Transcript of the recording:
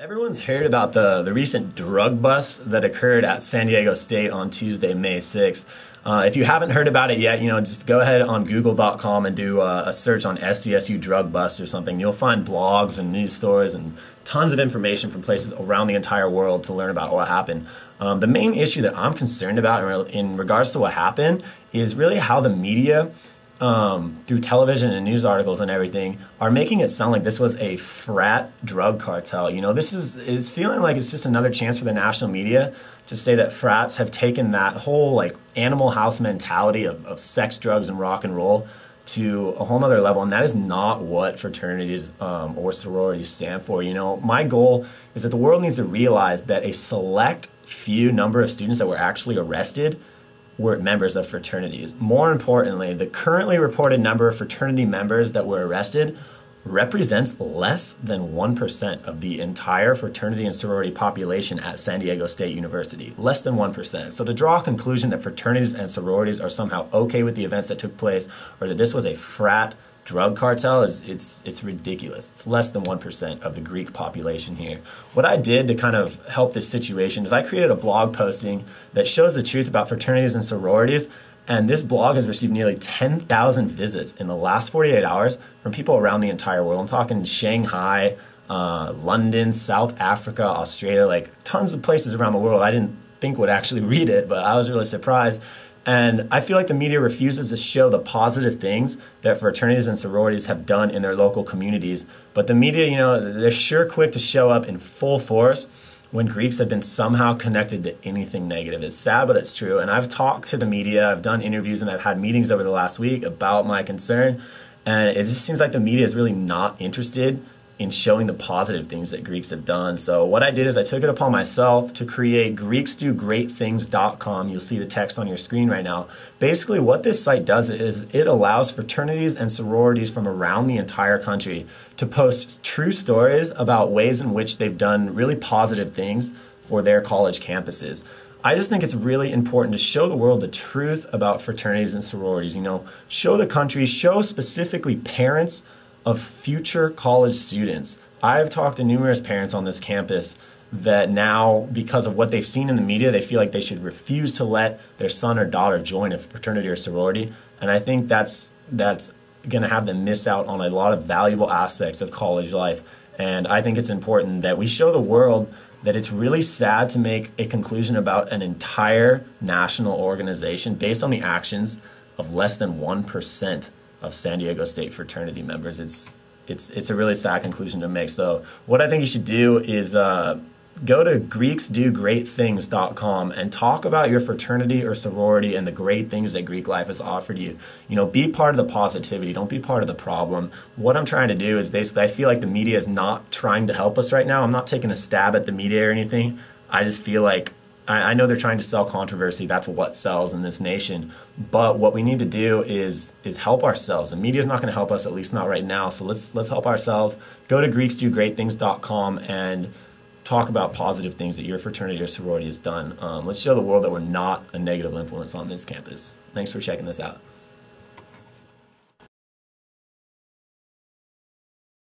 Everyone's heard about the recent drug bust that occurred at San Diego State on Tuesday, May 6th. If you haven't heard about it yet, just go ahead on google.com and do a search on SDSU drug bust or something. You'll find blogs and news stories and tons of information from places around the entire world to learn about what happened. The main issue that I'm concerned about in regards to what happened is really how the media, through television and news articles and everything, are making it sound like this was a frat drug cartel. It's feeling like it's just another chance for the national media to say that frats have taken that whole Animal House mentality of sex, drugs, and rock and roll to a whole nother level, and that is not what fraternities or sororities stand for. My goal is that the world needs to realize that a select few number of students that were actually arrested were members of fraternities. More importantly, the currently reported number of fraternity members that were arrested represents less than 1% of the entire fraternity and sorority population at San Diego State University. Less than 1%. So to draw a conclusion that fraternities and sororities are somehow okay with the events that took place, or that this was a frat drug cartel, it's ridiculous. It's less than 1% of the Greek population here. What I did to kind of help this situation is I created a blog posting that shows the truth about fraternities and sororities, and this blog has received nearly 10,000 visits in the last 48 hours from people around the entire world. I'm talking Shanghai, London, South Africa, Australia, tons of places around the world. I didn't think would actually read it, but I was really surprised. And I feel like the media refuses to show the positive things that fraternities and sororities have done in their local communities. But the media, they're sure quick to show up in full force when Greeks have been somehow connected to anything negative. It's sad, but it's true. And I've talked to the media, I've done interviews, and I've had meetings over the last week about my concern. And it just seems like the media is really not interested in showing the positive things that Greeks have done. So what I did is I took it upon myself to create GreeksDoGreatThings.com. You'll see the text on your screen right now. Basically what this site does is it allows fraternities and sororities from around the entire country to post true stories about ways in which they've done really positive things for their college campuses. I just think it's really important to show the world the truth about fraternities and sororities. Show the country, show specifically parents of future college students. I've talked to numerous parents on this campus that now, because of what they've seen in the media, they feel like they should refuse to let their son or daughter join a fraternity or sorority. And I think that's going to have them miss out on a lot of valuable aspects of college life. And I think it's important that we show the world that it's really sad to make a conclusion about an entire national organization based on the actions of less than 1% of San Diego State fraternity members. It's a really sad conclusion to make. So what I think you should do is go to GreeksDoGreatThings.com and talk about your fraternity or sorority and the great things that Greek life has offered you. Be part of the positivity. Don't be part of the problem. What I'm trying to do is basically, I feel like the media is not trying to help us right now. I'm not taking a stab at the media or anything. I just feel like I know they're trying to sell controversy. That's what sells in this nation. But what we need to do is help ourselves. The media is not going to help us, at least not right now. So let's help ourselves. Go to GreeksDoGreatThings.com and talk about positive things that your fraternity or sorority has done. Let's show the world that we're not a negative influence on this campus. Thanks for checking this out.